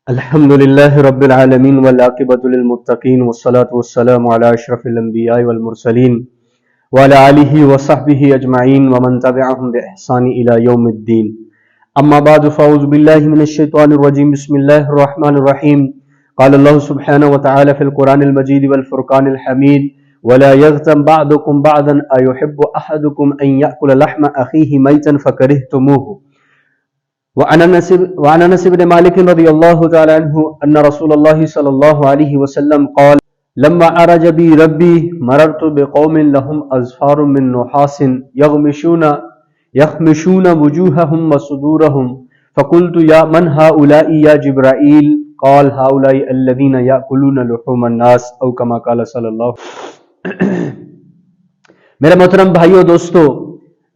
الحمد لله رب العالمين والعاقبة للمتقين والصلاة والسلام على أشرف الأنبياء والمرسلين وعلى آله وصحبه أجمعين ومن تبعهم بإحسان إلى يوم الدين. أما بعد فأعوذ بالله من الشيطان الرجيم. بسم الله الرحمن الرحيم. قال الله سبحانه وتعالى في القرآن المجيد والفرقان الحميد: ولا يغتم بعضكم بعضا أيحب أحدكم أن يأكل لحم أخيه ميتا فكرهتموه. وعن انس بن مالك رضي الله تعالى عنه ان رسول الله صلى الله عليه وسلم قال: لما عرج بي ربي مررت بقوم لهم اظفار من نحاس يخمشون وجوههم وصدورهم فقلت يا من هؤلاء يا جبرائيل؟ قال: هؤلاء الذين يأكلون لحوم الناس او كما قال صلی اللہ. میرے محترم بھائیو دوستو،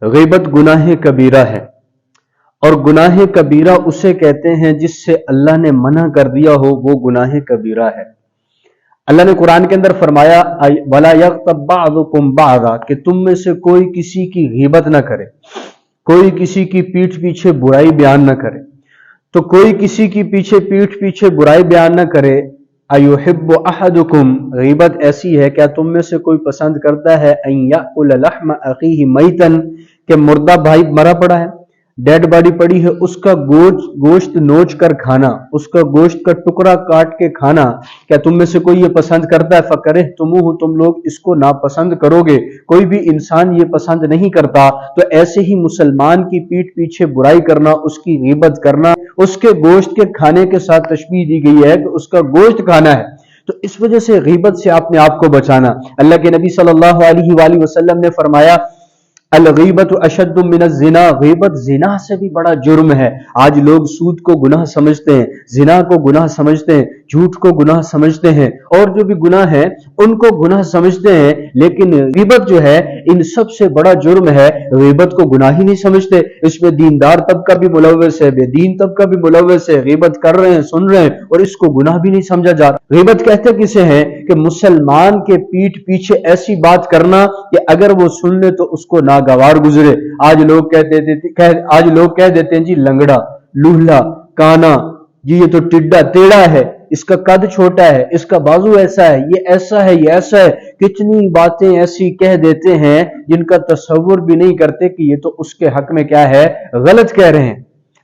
غیبت گناہ کبیرہ ہے، اور گناہ کبیرہ اسے کہتے ہیں جس سے اللہ نے منع کر دیا ہو، وہ گناہ کبیرہ ہے. اللہ نے قرآن کے اندر فرمایا وَلَا يَغْتَبْ بَعْضُكُمْ بَعْضًا، کہ تم میں سے کوئی کسی کی غیبت نہ کرے، کوئی کسی کی پیٹھ پیچھے برائی بیان نہ کرے. تو کوئی کسی کی پیٹھ پیچھے برائی بیان نہ کرے. أَيُحِبُّ أَحَدُكُمْ، غیبت ایسی ہے، کیا تم میں سے کوئی پسند کرتا ہے أَن يَأْكُلَ لَحْمَ أَخِيهِ مَيْتًا، کہ مردہ بھائی مرا پڑا ہے، ڈیڈ باڈی پڑی ہے، اس کا گوشت نوچ کر کھانا، اس کا گوشت کا ٹکڑا کاٹ کے کھانا، کیا تم میں سے کوئی یہ پسند کرتا ہے؟ فَكَرِهْتُمُوهُ، تم لوگ اس کو ناپسند کرو گے. کوئی بھی انسان یہ پسند نہیں کرتا. تو ایسے ہی مسلمان کی پیٹھ پیچھے برائی کرنا، اس کی غیبت کرنا، اس کے گوشت کے کھانے کے ساتھ تشبیہ دی گئی ہے کہ اس کا گوشت کھانا ہے. تو اس وجہ سے غیبت سے اپنے آپ کو بچانا. اللہ کے نبی صلی اللہ علیہ وآلہ وسلم نے فرمایا الغیبت اشد من الزنا، غیبت زنا سے بھی بڑا جرم ہے. آج لوگ سود کو گناہ سمجھتے ہیں، زنا کو گناہ سمجھتے ہیں، جھوٹ کو گناہ سمجھتے ہیں، اور جو بھی گناہ ہے ان کو گناہ سمجھتے ہیں، لیکن غیبت جو ہے ان سب سے بڑا جرم ہے. غیبت کو گناہ ہی نہیں سمجھتے. اس میں دیندار طبقہ بھی ملوث ہے، بے دین طبقہ بھی ملوث ہے، غیبت کر رہے ہیں، سن رہے ہیں، اور اس کو گناہ بھی نہیں سمجھا جا رہا. غیبت کہتے کسے ہیں؟ کہ مسلمان کے پیٹھ پیچھے ایسی بات کرنا کہ اگر وہ سن لے تو اس کو ناگوار گزرے. آج لوگ کہہ دیتے ہیں جی لنگڑا، لوہلا، کانا، جی یہ تو ٹڈا ٹیڑھا ہے، اس کا قد چھوٹا ہے، اس کا بازو ایسا ہے، یہ ایسا ہے، یہ ایسا ہے. کتنی باتیں ایسی کہہ دیتے ہیں جن کا تصور بھی نہیں کرتے کہ یہ تو اس کے حق میں کیا ہے، غلط کہہ رہے ہیں.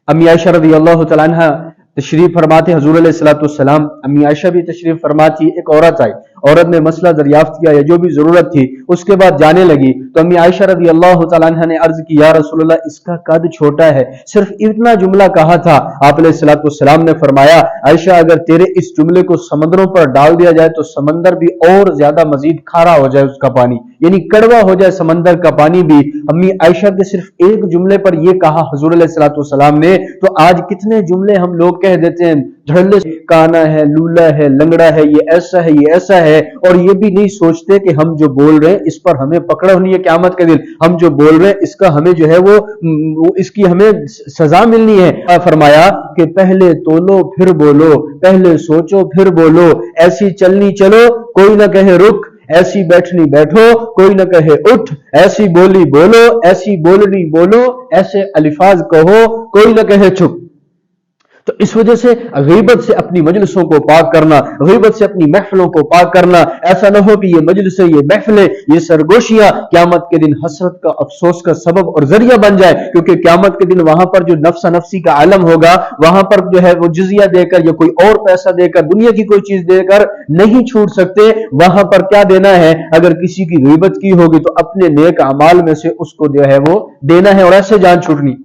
امی عائشہ رضی اللہ تعالیٰ عنہ تشریف فرماتے، حضور علیہ الصلوۃ والسلام، امی عائشہ بھی تشریف فرماتی. ایک عورت آئی، عورت نے مسئلہ دریافت کیا یا جو بھی ضرورت تھی، اس کے بعد جانے لگی تو امی عائشہ رضی اللہ تعالیٰ عنہ نے عرض کی یا رسول اللہ اس کا قد چھوٹا ہے. صرف اتنا جملہ کہا تھا. آپ علیہ الصلوۃ والسلام نے فرمایا عائشہ اگر تیرے اس جملے کو سمندروں پر ڈال دیا جائے تو سمندر بھی اور زیادہ مزید کھارا ہو جائے، اس کا پانی یعنی کڑوا ہو جائے سمندر کا پانی بھی. امی عائشہ کے صرف ایک جملے پر یہ کہا حضور علیہ الصلوۃ والسلام نے. تو آج کتنے جملے ہم لوگ کہہ دیتے ہیں، جھڑلے کانا ہے، لولا ہے، لنگڑا ہے، یہ ایسا ہے، یہ ایسا ہے، اور یہ بھی نہیں سوچتے کہ ہم جو بول رہے ہیں اس پر ہمیں پکڑا ہونی ہے قیامت کے دن. ہم جو بول رہے ہیں اس کا ہمیں جو ہے وہ اس کی ہمیں سزا ملنی ہے. فرمایا کہ پہلے تولو پھر بولو، پہلے سوچو پھر بولو. ایسی چلنی چلو کوئی نہ کہے رک، ایسی بیٹھنی بیٹھو کوئی نہ کہے اٹھ، ایسی بولی بولو، ایسی بولنی بولو، ایسے الفاظ کہو کوئی نہ کہے چپ. تو اس وجہ سے غیبت سے اپنی مجلسوں کو پاک کرنا، غیبت سے اپنی محفلوں کو پاک کرنا. ایسا نہ ہو کہ یہ مجلسیں، یہ محفلیں، یہ سرگوشیاں قیامت کے دن حسرت کا، افسوس کا سبب اور ذریعہ بن جائے. کیونکہ قیامت کے دن وہاں پر جو نفس نفسی کا عالم ہوگا، وہاں پر جو ہے وہ جزیہ دے کر یا کوئی اور پیسہ دے کر، دنیا کی کوئی چیز دے کر نہیں چھوٹ سکتے. وہاں پر کیا دینا ہے؟ اگر کسی کی غیبت کی ہوگی تو اپنے نیک اعمال میں سے اس کو جو ہے وہ دینا ہے، اور ایسے جان چھوٹنی.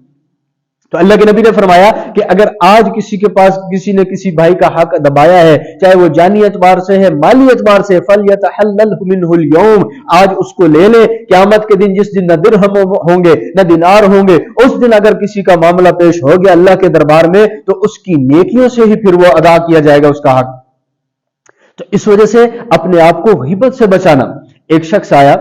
تو اللہ کے نبی نے فرمایا کہ اگر آج کسی کے پاس کسی نے کسی بھائی کا حق دبایا ہے، چاہے وہ جانی اعتبار سے ہے، مالی اعتبار سے، فَلْيَتَحَلَّلْهُ مِنْهُ الْيَوْمِ، آج اس کو لے لے. قیامت کے دن جس دن نہ درہم ہوں گے نہ دینار ہوں گے، اس دن اگر کسی کا معاملہ پیش ہو گیا اللہ کے دربار میں تو اس کی نیکیوں سے ہی پھر وہ ادا کیا جائے گا اس کا حق. تو اس وجہ سے اپنے آپ کو غیبت سے بچانا. ایک شخص آیا،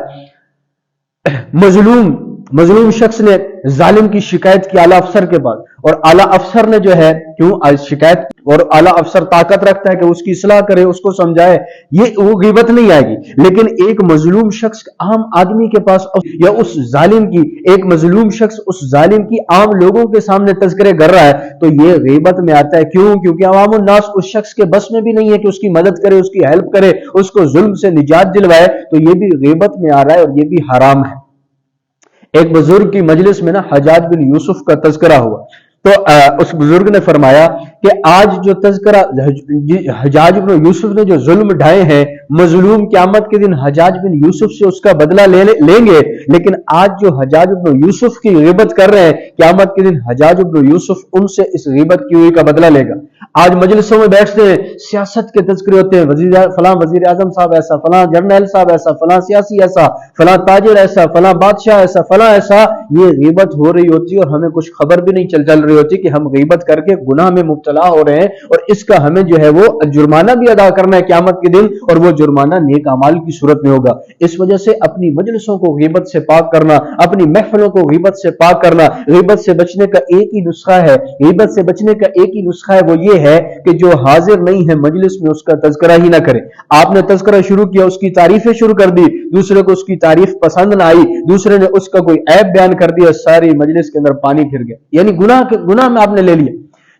مظلوم مظلوم شخص نے ظالم کی شکایت کی اعلیٰ افسر کے پاس، اور اعلیٰ افسر نے جو ہے کیوں شکایت، اور اعلیٰ افسر طاقت رکھتا ہے کہ اس کی اصلاح کرے، اس کو سمجھائے، یہ وہ غیبت نہیں آئے گی۔ لیکن ایک مظلوم شخص عام آدمی کے پاس، یا اس ظالم کی، ایک مظلوم شخص اس ظالم کی عام لوگوں کے سامنے تذکرے کر رہا ہے تو یہ غیبت میں آتا ہے۔ کیوں؟ کیونکہ عوام الناس اس شخص کے بس میں بھی نہیں ہے کہ اس کی مدد کرے، اس کی ہیلپ کرے، اس کو ظلم سے نجات دلوائے، تو یہ بھی غیبت میں آ رہا ہے اور یہ بھی حرام ہے۔ ایک بزرگ کی مجلس میں حجاج بن یوسف کا تذکرہ ہوا تو اس بزرگ نے فرمایا کہ آج جو تذکرہ حجاج بن یوسف نے جو ظلم ڈھائے ہیں، مظلوم قیامت کے دن حجاج بن یوسف سے اس کا بدلہ لیں گے، لیکن آج جو حجاج بن یوسف کی غیبت کر رہے ہیں، قیامت کے دن حجاج بن یوسف ان سے اس غیبت کی ہوئی کا بدلہ لے گا۔ آج مجلسوں میں بیٹھتے ہیں، سیاست کے تذکرے ہوتے ہیں، فلاں وزیر اعظم صاحب ایسا، فلاں جرنیل صاحب ایسا، فلاں سیاسی ایسا، فلاں تاجر ایسا، فلاں بادشاہ ایسا، فلاں ایسا، یہ غیبت ہو رہی ہوتی ہے اور ہمیں کچھ خبر بھی نہیں چل رہی ہوتی کہ ہم غیبت کر کے گناہ میں مبتلا ہو رہے ہیں، اور اس کا ہمیں جو ہے وہ جرمانہ بھی ادا کرنا ہے قیامت کے دن، اور وہ جرمانہ نیک اعمال کی صورت میں ہوگا۔ اس وجہ سے اپنی مجلسوں کو غیبت سے پاک کرنا، اپنی محفلوں کو غیبت سے پاک کرنا، غیبت سے بچنے کا ایک ہی نسخہ ہے، غیبت سے بچنے کا ایک ہی نسخہ ہے، وہ یہ ہے کہ جو حاضر نہیں ہے مجلس میں اس کا تذکرہ ہی نہ کرے۔ آپ نے تذکرہ شروع کیا، اس کی تعریفیں شروع کر دی، دوسرے کو اس کی تعریف پسند نہ آئی، دوسرے نے اس کا کوئی عیب بیان کر دیا، ساری مجلس کے اندر پانی پھر گیا، یعنی گناہ میں آپ نے لے لیا۔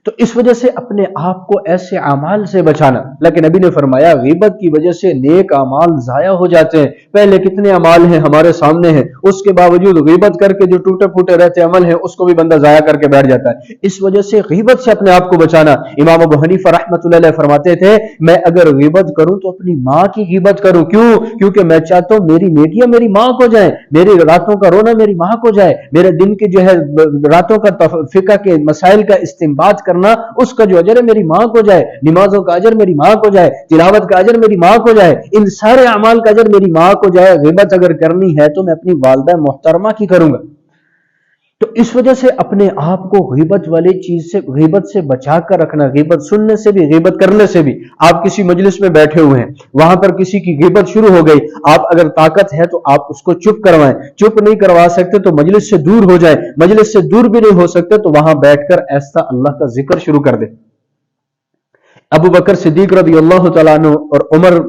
تو اس وجہ سے اپنے آپ کو ایسے اعمال سے بچانا، لیکن نبی نے فرمایا غیبت کی وجہ سے نیک اعمال ضائع ہو جاتے ہیں۔ پہلے کتنے اعمال ہیں ہمارے سامنے ہیں، اس کے باوجود غیبت کر کے جو ٹوٹے پھوٹے رہتے عمل ہیں اس کو بھی بندہ ضائع کر کے بیٹھ جاتا ہے۔ اس وجہ سے غیبت سے اپنے آپ کو بچانا۔ امام ابو حنیفہ رحمۃ اللہ علیہ فرماتے تھے میں اگر غیبت کروں تو اپنی ماں کی غیبت کروں۔ کیوں؟ کیونکہ میں چاہتا ہوں میری نیکیاں میری ماں کو جائیں، میری راتوں کا رونا میری ماں کو جائے، میرے دن کے جو ہے راتوں کا فقہ کے مسائل کا استنباط کرنا، اس کا جو اجر ہے میری ماں کو جائے، نمازوں کا اجر میری ماں کو جائے، تلاوت کا اجر میری ماں کو جائے، ان سارے اعمال کا اجر میری ماں کو جائے۔ غیبت اگر کرنی ہے تو میں اپنی والدہ محترمہ کی کروں گا۔ تو اس وجہ سے اپنے آپ کو غیبت والی چیز سے، غیبت سے بچا کر رکھنا، غیبت سننے سے بھی، غیبت کرنے سے بھی۔ آپ کسی مجلس میں بیٹھے ہوئے ہیں، وہاں پر کسی کی غیبت شروع ہو گئی، آپ اگر طاقت ہے تو آپ اس کو چپ کروائیں، چپ نہیں کروا سکتے تو مجلس سے دور ہو جائیں، مجلس سے دور بھی نہیں ہو سکتے تو وہاں بیٹھ کر ایسا اللہ کا ذکر شروع کر دیں۔ ابو بکر صدیق رضی اللہ تعالیٰ عنہ اور عمر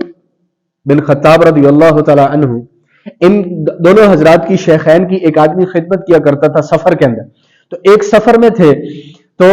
بن خطاب رضی اللہ تعالیٰ عنہ، ان دونوں حضرات کی، شیخین کی، ایک آدمی خدمت کیا کرتا تھا سفر کے اندر۔ تو ایک سفر میں تھے تو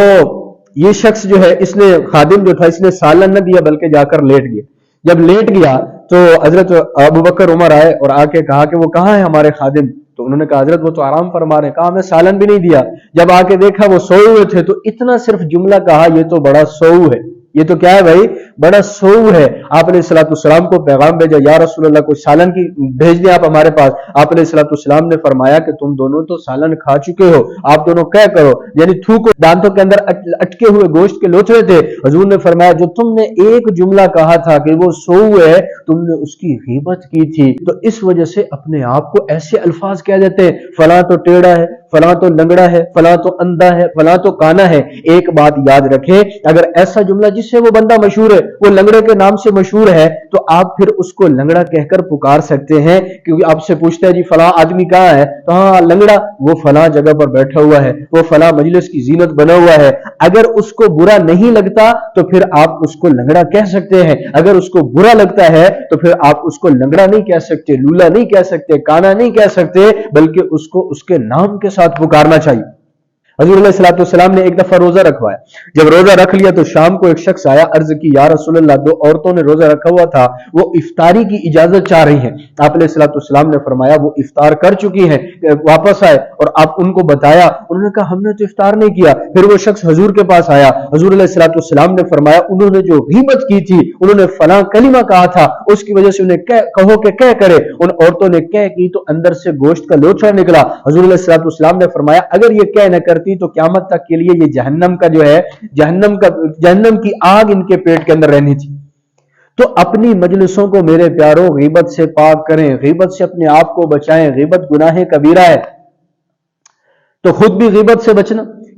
یہ شخص جو ہے، اس نے خادم جو تھا، اس نے سالن نہ دیا بلکہ جا کر لیٹ گیا۔ جب لیٹ گیا تو حضرت ابو بکر عمر آئے اور آ کے کہا کہ وہ کہاں ہے ہمارے خادم؟ تو انہوں نے کہا حضرت وہ تو آرام فرما رہے ہیں۔ کہا ہمیں سالن بھی نہیں دیا۔ جب آ کے دیکھا وہ سوئے ہوئے تھے تو اتنا صرف جملہ کہا یہ تو بڑا سوؤ ہے، یہ تو کیا ہے بھائی، بڑا سوؤ ہے۔ آپ نے الصلوۃ والسلام کو پیغام بھیجا، یا رسول اللہ کوئی سالن کی بھیج دیں آپ ہمارے پاس۔ آپ نے الصلوۃ والسلام نے فرمایا کہ تم دونوں تو سالن کھا چکے ہو، آپ دونوں کیا کرو، یعنی تھوکو، دانتوں کے اندر اٹکے ہوئے گوشت کے لوتھڑے تھے۔ حضور نے فرمایا جو تم نے ایک جملہ کہا تھا کہ وہ سوؤ ہے، تم نے اس کی غیبت کی تھی۔ تو اس وجہ سے اپنے آپ کو ایسے الفاظ کہہ دیتے ہیں، فلاں تو ٹیڑھا ہے، فلاں تو لنگڑا ہے، فلاں تو اندھا ہے، فلاں تو کانا ہے۔ ایک بات یاد رکھیں، اگر ایسا جملہ جس سے وہ بندہ مشہور ہے، وہ لنگڑے کے نام سے مشہور ہے، تو آپ پھر اس کو لنگڑا کہہ کر پکار سکتے ہیں، کیونکہ آپ سے پوچھتا ہے جی فلاں آدمی کہاں ہے، تو ہاں لنگڑا، وہ فلاں جگہ پر بیٹھا ہوا ہے، وہ فلاں مجلس کی زینت بنا ہوا ہے۔ اگر اس کو برا نہیں لگتا تو پھر آپ اس کو لنگڑا کہہ سکتے ہیں، اگر اس کو برا لگتا ہے تو پھر آپ اس کو لنگڑا نہیں کہہ سکتے، لولا نہیں کہہ سکتے، کانا نہیں کہہ سکتے، بلکہ اس کو اس کے نام کے ساتھ پکارنا چاہیے۔ حضور علیہ الصلوۃ والسلام نے ایک دفعہ روزہ رکھوایا، جب روزہ رکھ لیا تو شام کو ایک شخص آیا، عرض کی یا رسول اللہ دو عورتوں نے روزہ رکھا ہوا تھا، وہ افطاری کی اجازت چاہ رہی ہیں۔ آپ علیہ الصلوۃ والسلام نے فرمایا وہ افطار کر چکی ہیں، واپس آئے، اور آپ ان کو بتایا، انہوں نے کہا ہم نے تو افطار نہیں کیا۔ پھر وہ شخص حضور کے پاس آیا، حضور علیہ الصلوۃ والسلام نے فرمایا انہوں نے جو غیبت کی تھی، انہوں نے فلاں کلمہ کہا تھا، اس کی وجہ سے انہیں کہو کہ کہہ کرے۔ ان عورتوں نے کہہ کی تو اندر سے گوشت کا لوتھڑا نکلا۔ حضور علیہ الصلوۃ والسلام نے فرمایا اگر یہ کہہ نہ کرتی تو قیامت تک کے لیے یہ جہنم کا جو ہے، جہنم کی آگ ان کے پیٹ کے اندر رہنی تھی۔ تو اپنی مجلسوں کو میرے پیاروں غیبت سے پاک کریں، غیبت سے اپنے آپ کو بچائیں۔ غیبت گناہ کبیرہ ہے، تو خود بھی غیبت سے بچنا،